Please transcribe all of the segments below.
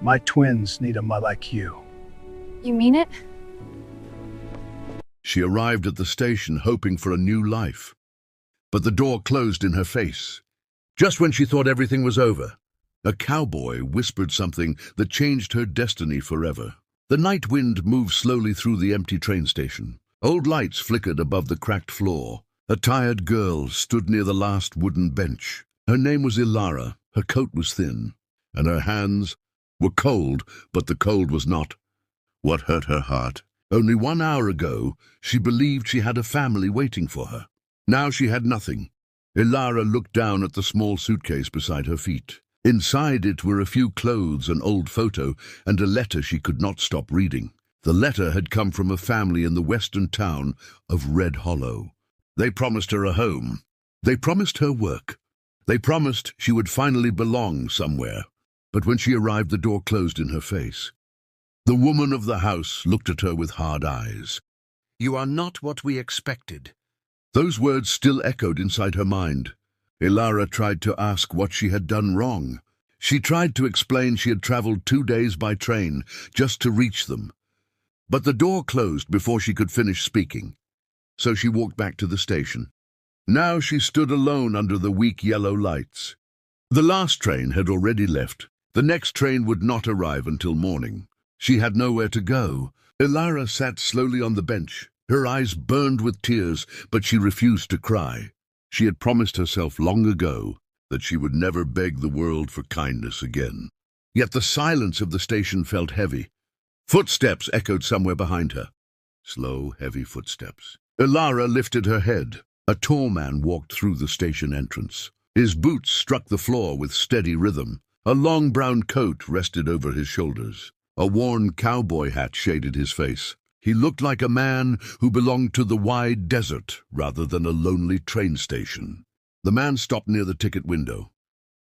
My twins need a mother like you. You mean it? She arrived at the station hoping for a new life. But the door closed in her face. Just when she thought everything was over, a cowboy whispered something that changed her destiny forever. The night wind moved slowly through the empty train station. Old lights flickered above the cracked floor. A tired girl stood near the last wooden bench. Her name was Ilara. Her coat was thin, and her hands were cold, but the cold was not what hurt her heart. Only 1 hour ago, she believed she had a family waiting for her. Now she had nothing. Ilara looked down at the small suitcase beside her feet. Inside it were a few clothes, an old photo, and a letter she could not stop reading. The letter had come from a family in the western town of Red Hollow. They promised her a home. They promised her work. They promised she would finally belong somewhere. But when she arrived, the door closed in her face. The woman of the house looked at her with hard eyes. "You are not what we expected." Those words still echoed inside her mind. Ilara tried to ask what she had done wrong. She tried to explain she had traveled 2 days by train just to reach them. But the door closed before she could finish speaking. So she walked back to the station. Now she stood alone under the weak yellow lights. The last train had already left. The next train would not arrive until morning. She had nowhere to go. Ilara sat slowly on the bench. Her eyes burned with tears, but she refused to cry. She had promised herself long ago that she would never beg the world for kindness again. Yet the silence of the station felt heavy. Footsteps echoed somewhere behind her. Slow, heavy footsteps. Ilara lifted her head. A tall man walked through the station entrance. His boots struck the floor with steady rhythm. A long brown coat rested over his shoulders. A worn cowboy hat shaded his face. He looked like a man who belonged to the wide desert rather than a lonely train station. The man stopped near the ticket window.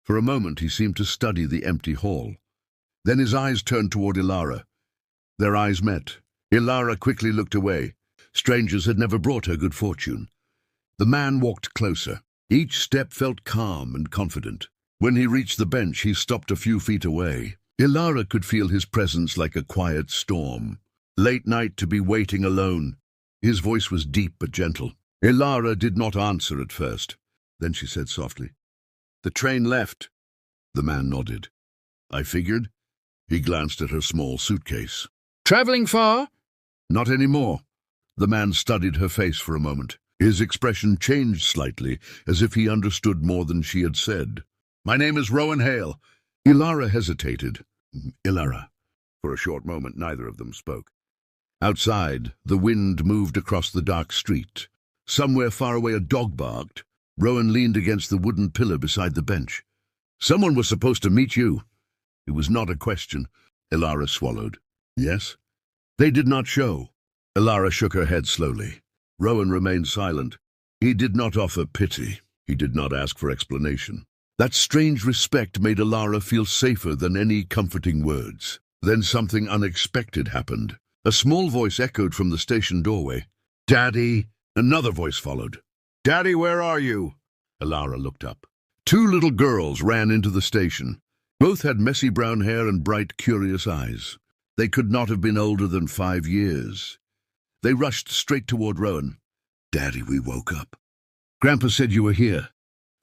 For a moment he seemed to study the empty hall. Then his eyes turned toward Ilara. Their eyes met. Ilara quickly looked away. Strangers had never brought her good fortune. The man walked closer. Each step felt calm and confident. When he reached the bench, he stopped a few feet away. Ilara could feel his presence like a quiet storm. Late night to be waiting alone. His voice was deep but gentle. Ilara did not answer at first. Then she said softly, "The train left." The man nodded. "I figured." He glanced at her small suitcase. "Traveling far?" "Not anymore." The man studied her face for a moment. His expression changed slightly, as if he understood more than she had said. "My name is Rowan Hale." Ilara hesitated. "Ilara." For a short moment, neither of them spoke. Outside, the wind moved across the dark street. Somewhere far away, a dog barked. Rowan leaned against the wooden pillar beside the bench. "Someone was supposed to meet you." It was not a question. Ilara swallowed. "Yes?" "They did not show." Ilara shook her head slowly. Rowan remained silent. He did not offer pity. He did not ask for explanation. That strange respect made Ilara feel safer than any comforting words. Then something unexpected happened. A small voice echoed from the station doorway. "Daddy!" Another voice followed. "Daddy, where are you?" Ilara looked up. 2 little girls ran into the station. Both had messy brown hair and bright, curious eyes. They could not have been older than 5 years. They rushed straight toward Rowan. "Daddy, we woke up." "Grandpa said you were here."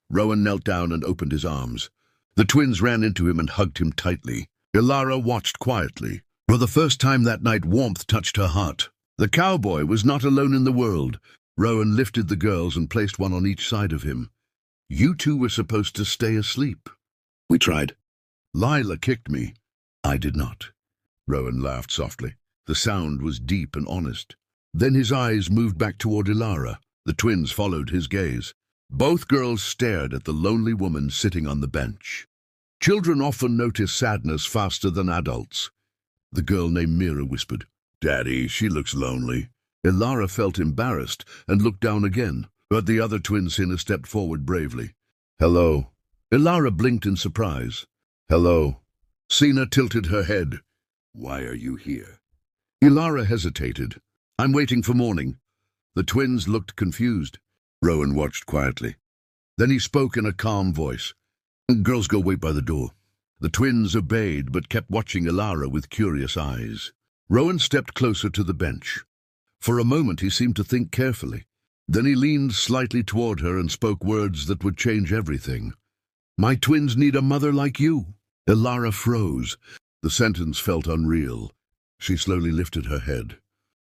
Rowan knelt down and opened his arms. The twins ran into him and hugged him tightly. Ilara watched quietly. For the first time that night, warmth touched her heart. The cowboy was not alone in the world. Rowan lifted the girls and placed one on each side of him. "You two were supposed to stay asleep." "We tried." "Lila kicked me." "I did not." Rowan laughed softly. The sound was deep and honest. Then his eyes moved back toward Ilara. The twins followed his gaze. Both girls stared at the lonely woman sitting on the bench. Children often notice sadness faster than adults. The girl named Mira whispered, "Daddy, she looks lonely." Ilara felt embarrassed and looked down again, but the other twin Sina stepped forward bravely. "Hello." Ilara blinked in surprise. "Hello." Sina tilted her head. "Why are you here?" Ilara hesitated. "I'm waiting for morning." The twins looked confused. Rowan watched quietly. Then he spoke in a calm voice. "Girls, go wait by the door." The twins obeyed but kept watching Ilara with curious eyes. Rowan stepped closer to the bench. For a moment he seemed to think carefully. Then he leaned slightly toward her and spoke words that would change everything. "My twins need a mother like you." Ilara froze. The sentence felt unreal. She slowly lifted her head.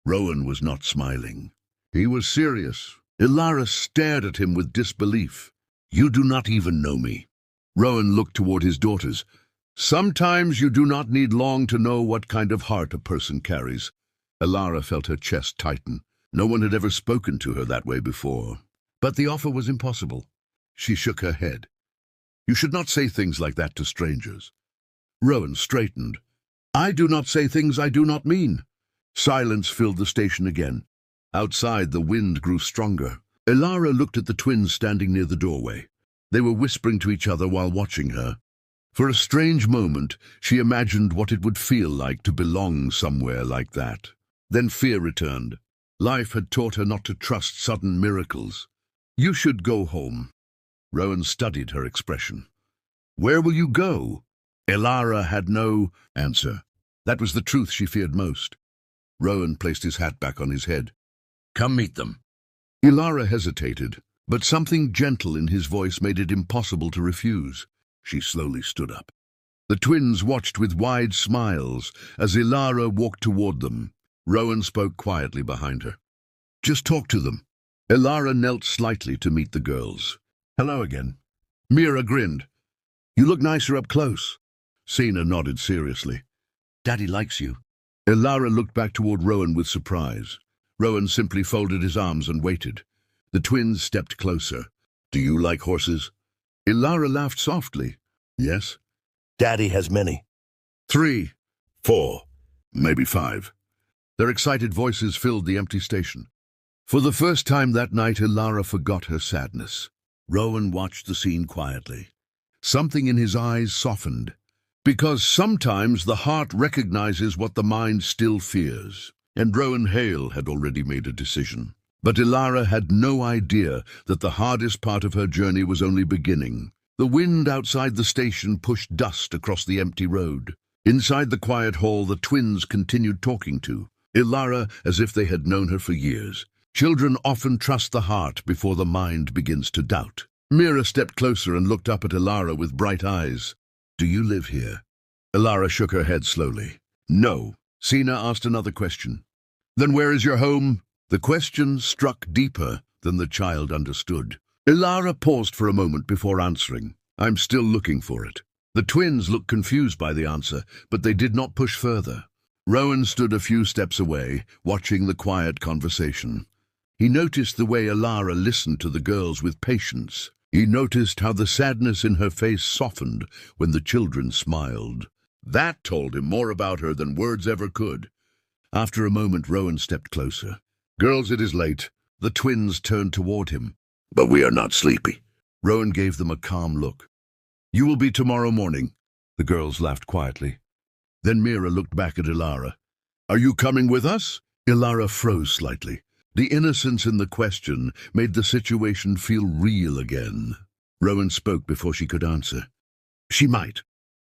Rowan was not smiling. He was serious. Ilara stared at him with disbelief. "You do not even know me." Rowan looked toward his daughters. "Sometimes you do not need long to know what kind of heart a person carries." Ilara felt her chest tighten. No one had ever spoken to her that way before. But the offer was impossible. She shook her head. "You should not say things like that to strangers." Rowan straightened. "I do not say things I do not mean." Silence filled the station again. Outside, the wind grew stronger. Ilara looked at the twins standing near the doorway. They were whispering to each other while watching her. For a strange moment, she imagined what it would feel like to belong somewhere like that. Then fear returned. Life had taught her not to trust sudden miracles. "You should go home." Rowan studied her expression. "Where will you go?" Ilara had no answer. That was the truth she feared most. Rowan placed his hat back on his head. "Come meet them." Ilara hesitated, but something gentle in his voice made it impossible to refuse. She slowly stood up. The twins watched with wide smiles as Ilara walked toward them. Rowan spoke quietly behind her. "Just talk to them." Ilara knelt slightly to meet the girls. "Hello again." Mira grinned. "You look nicer up close." Sina nodded seriously. "Daddy likes you." Ilara looked back toward Rowan with surprise. Rowan simply folded his arms and waited. The twins stepped closer. "Do you like horses?" Ilara laughed softly. "Yes." Daddy has many. 3, 4, maybe 5. Their excited voices filled the empty station. For the first time that night, Ilara forgot her sadness. Rowan watched the scene quietly. Something in his eyes softened. Because sometimes the heart recognizes what the mind still fears. And Rowan Hale had already made a decision. But Ilara had no idea that the hardest part of her journey was only beginning. The wind outside the station pushed dust across the empty road. Inside the quiet hall, the twins continued talking to Ilara as if they had known her for years. Children often trust the heart before the mind begins to doubt. Mira stepped closer and looked up at Ilara with bright eyes. "Do you live here?" Ilara shook her head slowly. "No." Sina asked another question. "Then where is your home?" The question struck deeper than the child understood. Ilara paused for a moment before answering. "I'm still looking for it." The twins looked confused by the answer, but they did not push further. Rowan stood a few steps away, watching the quiet conversation. He noticed the way Ilara listened to the girls with patience. He noticed how the sadness in her face softened when the children smiled. That told him more about her than words ever could. After a moment, Rowan stepped closer. "Girls, it is late." The twins turned toward him. "But we are not sleepy." Rowan gave them a calm look. "You will be tomorrow morning." The girls laughed quietly. Then Mira looked back at Ilara. "Are you coming with us?" Ilara froze slightly. The innocence in the question made the situation feel real again. Rowan spoke before she could answer. "She might."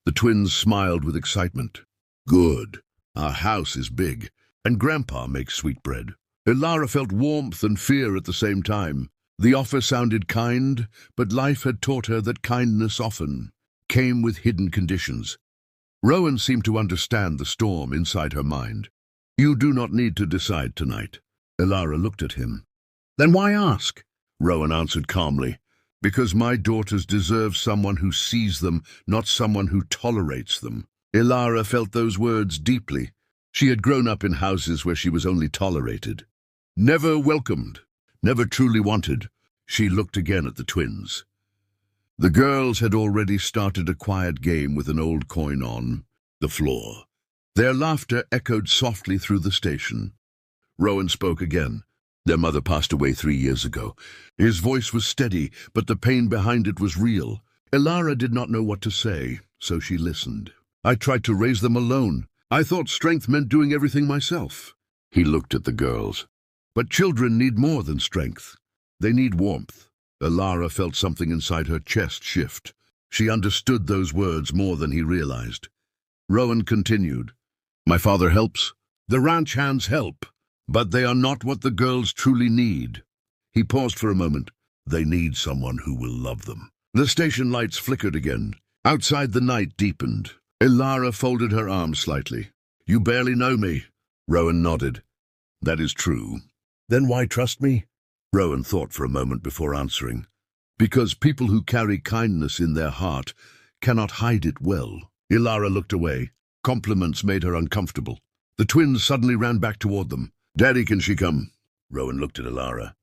The twins smiled with excitement. "Good. Our house is big, and Grandpa makes sweetbread." Ilara felt warmth and fear at the same time. The offer sounded kind, but life had taught her that kindness often came with hidden conditions. Rowan seemed to understand the storm inside her mind. "You do not need to decide tonight." Ilara looked at him. "Then why ask?" Rowan answered calmly. "Because my daughters deserve someone who sees them, not someone who tolerates them." Ilara felt those words deeply. She had grown up in houses where she was only tolerated. Never welcomed, never truly wanted. She looked again at the twins. The girls had already started a quiet game with an old coin on the floor. Their laughter echoed softly through the station. Rowan spoke again. "Their mother passed away 3 years ago." His voice was steady, but the pain behind it was real. Ilara did not know what to say, so she listened. "I tried to raise them alone. I thought strength meant doing everything myself." He looked at the girls. "But children need more than strength. They need warmth." Ilara felt something inside her chest shift. She understood those words more than he realized. Rowan continued, "My father helps. The ranch hands help, but they are not what the girls truly need." He paused for a moment. They need someone who will love them. The station lights flickered again. Outside the night deepened. Ilara folded her arms slightly. "You barely know me." Rowan nodded. "That is true." "Then why trust me?" Rowan thought for a moment before answering. "Because people who carry kindness in their heart cannot hide it well." Ilara looked away. Compliments made her uncomfortable. The twins suddenly ran back toward them. "Daddy, can she come?" Rowan looked at Ilara.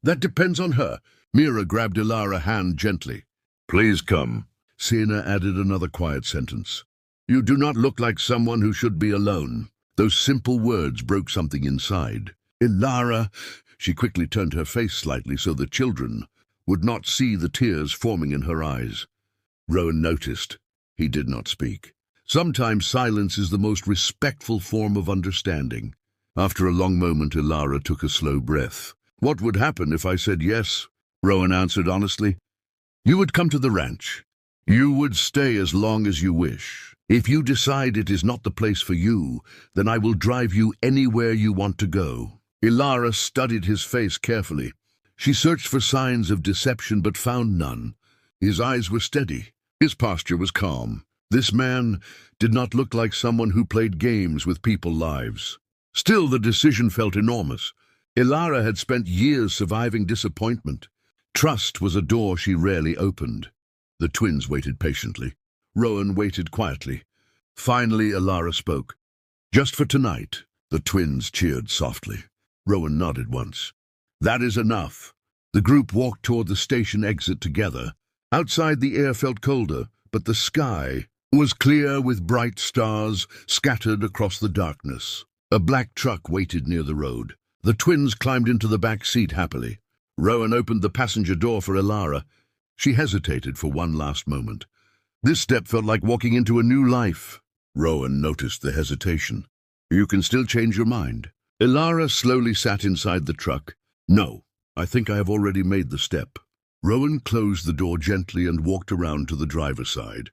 "That depends on her." Mira grabbed Ilara's hand gently. "Please come." Sienna added another quiet sentence. "You do not look like someone who should be alone." Those simple words broke something inside. "Ilara," she quickly turned her face slightly so the children would not see the tears forming in her eyes. Rowan noticed. He did not speak. Sometimes silence is the most respectful form of understanding. After a long moment, Ilara took a slow breath. "What would happen if I said yes?" Rowan answered honestly. "You would come to the ranch. You would stay as long as you wish. If you decide it is not the place for you, then I will drive you anywhere you want to go." Ilara studied his face carefully. She searched for signs of deception but found none. His eyes were steady. His posture was calm. This man did not look like someone who played games with people's lives. Still, the decision felt enormous. Ilara had spent years surviving disappointment. Trust was a door she rarely opened. The twins waited patiently. Rowan waited quietly. Finally, Ilara spoke. "Just for tonight." The twins cheered softly. Rowan nodded once. "That is enough." The group walked toward the station exit together. Outside, the air felt colder, but the sky was clear with bright stars scattered across the darkness. A black truck waited near the road. The twins climbed into the back seat happily. Rowan opened the passenger door for Ilara. She hesitated for one last moment. This step felt like walking into a new life. Rowan noticed the hesitation. "You can still change your mind." Ilara slowly sat inside the truck. "No, I think I have already made the step." Rowan closed the door gently and walked around to the driver's side.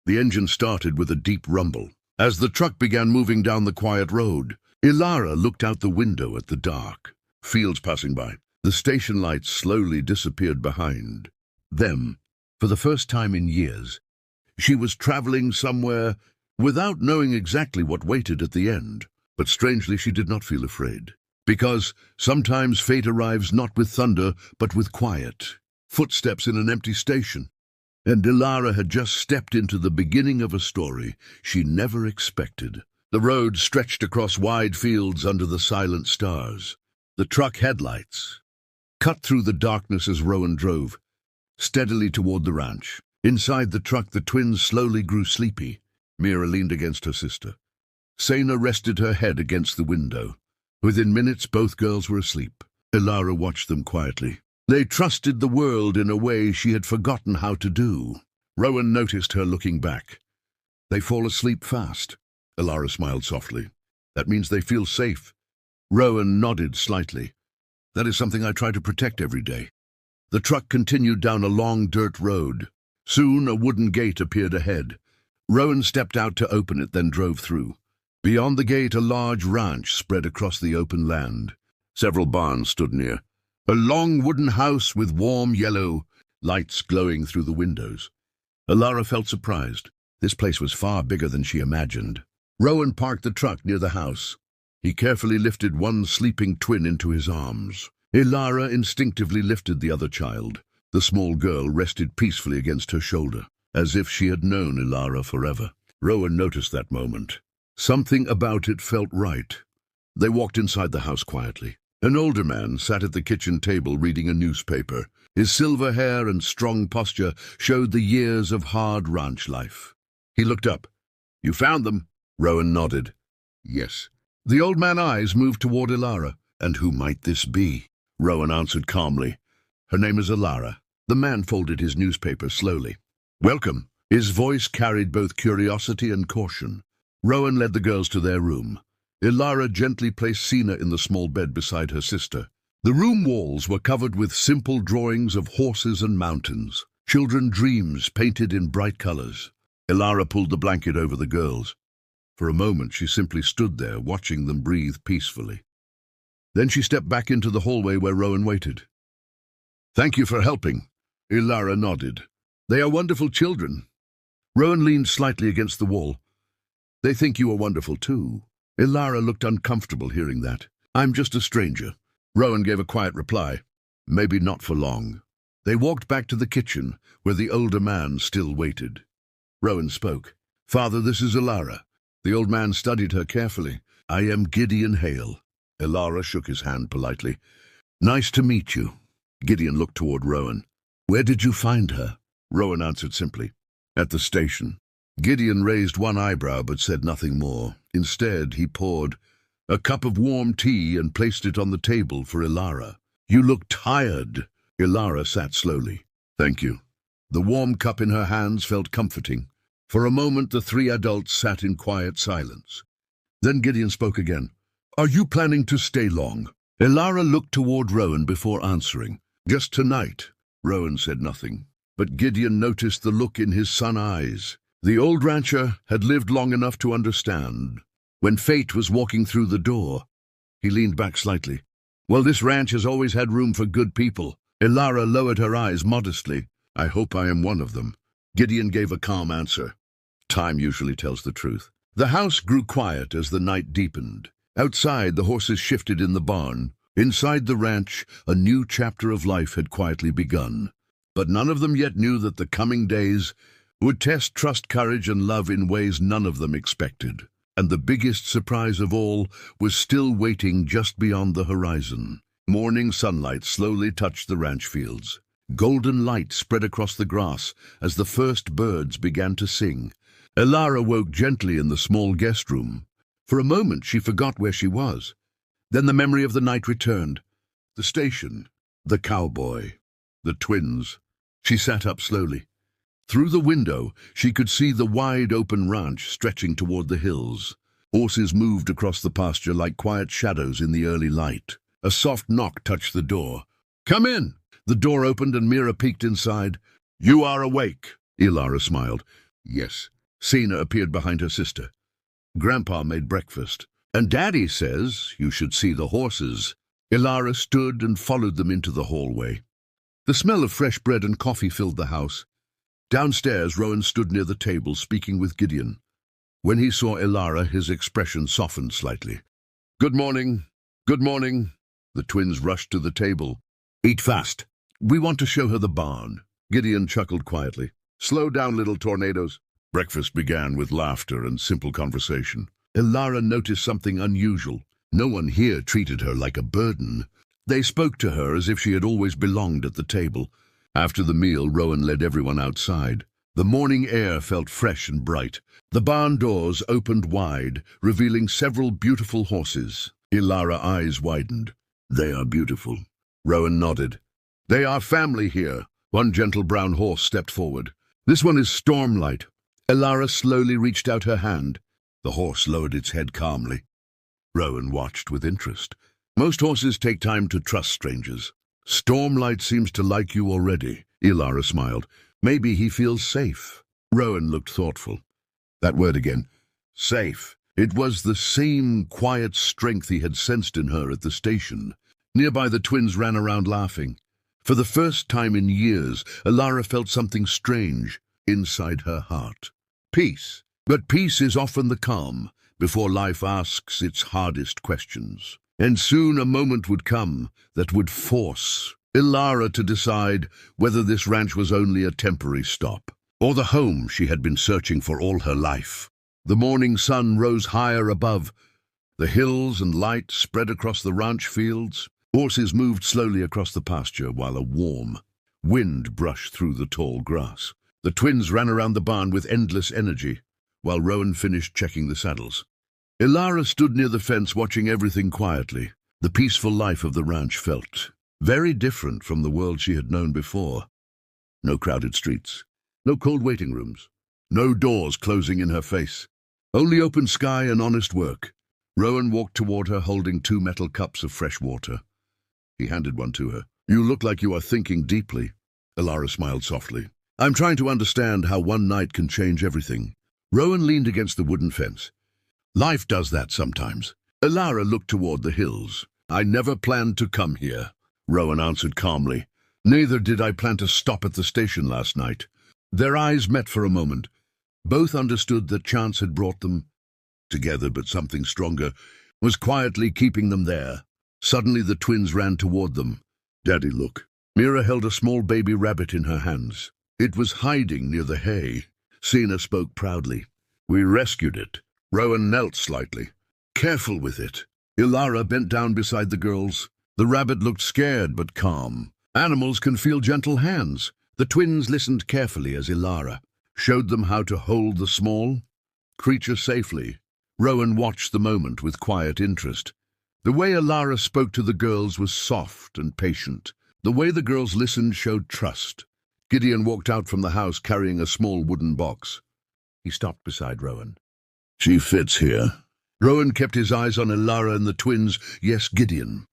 The engine started with a deep rumble. As the truck began moving down the quiet road, Ilara looked out the window at the dark. Fields passing by. The station lights slowly disappeared behind them. For the first time in years, she was traveling somewhere without knowing exactly what waited at the end. But strangely, she did not feel afraid. Because sometimes fate arrives not with thunder, but with quiet. Footsteps in an empty station. And Ilara had just stepped into the beginning of a story she never expected. The road stretched across wide fields under the silent stars. The truck headlights cut through the darkness as Rowan drove steadily toward the ranch. Inside the truck, the twins slowly grew sleepy. Mira leaned against her sister. Sena rested her head against the window. Within minutes, both girls were asleep. Ilara watched them quietly. They trusted the world in a way she had forgotten how to do. Rowan noticed her looking back. "They fall asleep fast." Ilara smiled softly. "That means they feel safe." Rowan nodded slightly. "That is something I try to protect every day." The truck continued down a long dirt road. Soon a wooden gate appeared ahead. Rowan stepped out to open it, then drove through. Beyond the gate, a large ranch spread across the open land. Several barns stood near. A long wooden house with warm yellow lights glowing through the windows. Ilara felt surprised. This place was far bigger than she imagined. Rowan parked the truck near the house. He carefully lifted one sleeping twin into his arms. Ilara instinctively lifted the other child. The small girl rested peacefully against her shoulder, as if she had known Ilara forever. Rowan noticed that moment. Something about it felt right. They walked inside the house quietly. An older man sat at the kitchen table reading a newspaper. His silver hair and strong posture showed the years of hard ranch life. He looked up. "You found them?" Rowan nodded. "Yes." The old man's eyes moved toward Ilara. "And who might this be?" Rowan answered calmly. "Her name is Ilara." The man folded his newspaper slowly. "Welcome." His voice carried both curiosity and caution. Rowan led the girls to their room. Ilara gently placed Sena in the small bed beside her sister. The room walls were covered with simple drawings of horses and mountains. Children dreams painted in bright colors. Ilara pulled the blanket over the girls. For a moment, she simply stood there, watching them breathe peacefully. Then she stepped back into the hallway where Rowan waited. "Thank you for helping." Ilara nodded. "They are wonderful children." Rowan leaned slightly against the wall. "They think you are wonderful too." Ilara looked uncomfortable hearing that. "I'm just a stranger." Rowan gave a quiet reply. "Maybe not for long." They walked back to the kitchen, where the older man still waited. Rowan spoke. "Father, this is Ilara." The old man studied her carefully. "I am Gideon Hale." Ilara shook his hand politely. "Nice to meet you." Gideon looked toward Rowan. "Where did you find her?" Rowan answered simply. "At the station." Gideon raised one eyebrow but said nothing more. Instead, he poured a cup of warm tea and placed it on the table for Ilara. "You look tired." Ilara sat slowly. "Thank you." The warm cup in her hands felt comforting. For a moment, the three adults sat in quiet silence. Then Gideon spoke again. "Are you planning to stay long?" Ilara looked toward Rowan before answering. "Just tonight." Rowan said nothing, but Gideon noticed the look in his son's eyes. The old rancher had lived long enough to understand. When fate was walking through the door, he leaned back slightly. "Well, this ranch has always had room for good people." Ilara lowered her eyes modestly. "I hope I am one of them." Gideon gave a calm answer. Time usually tells the truth. The house grew quiet as the night deepened. Outside, the horses shifted in the barn. Inside the ranch, a new chapter of life had quietly begun. But none of them yet knew that the coming days would test trust, courage, and love in ways none of them expected. And the biggest surprise of all was still waiting just beyond the horizon. Morning sunlight slowly touched the ranch fields. Golden light spread across the grass as the first birds began to sing. Ilara woke gently in the small guest room. For a moment she forgot where she was. Then the memory of the night returned. The station, the cowboy, the twins. She sat up slowly. Through the window, she could see the wide-open ranch stretching toward the hills. Horses moved across the pasture like quiet shadows in the early light. A soft knock touched the door. "Come in!" The door opened and Mira peeked inside. "You are awake," Ilara smiled. "Yes." Sina appeared behind her sister. "Grandpa made breakfast. And Daddy says you should see the horses." Ilara stood and followed them into the hallway. The smell of fresh bread and coffee filled the house. Downstairs, Rowan stood near the table, speaking with Gideon. When he saw Ilara, his expression softened slightly. "Good morning. Good morning." The twins rushed to the table. "Eat fast. We want to show her the barn." Gideon chuckled quietly. "Slow down, little tornadoes." Breakfast began with laughter and simple conversation. Ilara noticed something unusual. No one here treated her like a burden. They spoke to her as if she had always belonged at the table. After the meal, Rowan led everyone outside. The morning air felt fresh and bright. The barn doors opened wide, revealing several beautiful horses. Ilara's eyes widened. "They are beautiful." Rowan nodded. "They are family here." One gentle brown horse stepped forward. "This one is Stormlight." Ilara slowly reached out her hand. The horse lowered its head calmly. Rowan watched with interest. Most horses take time to trust strangers. "Stormlight seems to like you already," Ilara smiled. "Maybe he feels safe." Rowan looked thoughtful. That word again. Safe. It was the same quiet strength he had sensed in her at the station. Nearby, the twins ran around laughing. For the first time in years, Ilara felt something strange inside her heart. Peace. But peace is often the calm before life asks its hardest questions. And soon a moment would come that would force Ilara to decide whether this ranch was only a temporary stop, or the home she had been searching for all her life. The morning sun rose higher above. The hills and light spread across the ranch fields. Horses moved slowly across the pasture while a warm wind brushed through the tall grass. The twins ran around the barn with endless energy, while Rowan finished checking the saddles. Ilara stood near the fence watching everything quietly. The peaceful life of the ranch felt very different from the world she had known before. No crowded streets, no cold waiting rooms, no doors closing in her face. Only open sky and honest work. Rowan walked toward her holding 2 metal cups of fresh water. He handed one to her. "You look like you are thinking deeply." Ilara smiled softly. I'm trying to understand how one night can change everything. Rowan leaned against the wooden fence. Life does that sometimes. Ilara looked toward the hills. I never planned to come here, Rowan answered calmly. Neither did I plan to stop at the station last night. Their eyes met for a moment. Both understood that chance had brought them together, but something stronger was quietly keeping them there. Suddenly the twins ran toward them. Daddy, look. Mira held a small baby rabbit in her hands. It was hiding near the hay. Sina spoke proudly. We rescued it. Rowan knelt slightly. Careful with it. Ilara bent down beside the girls. The rabbit looked scared but calm. Animals can feel gentle hands. The twins listened carefully as Ilara showed them how to hold the small creature safely. Rowan watched the moment with quiet interest. The way Ilara spoke to the girls was soft and patient. The way the girls listened showed trust. Gideon walked out from the house carrying a small wooden box. He stopped beside Rowan. She fits here. Rowan kept his eyes on Ilara and the twins. Yes, Gideon.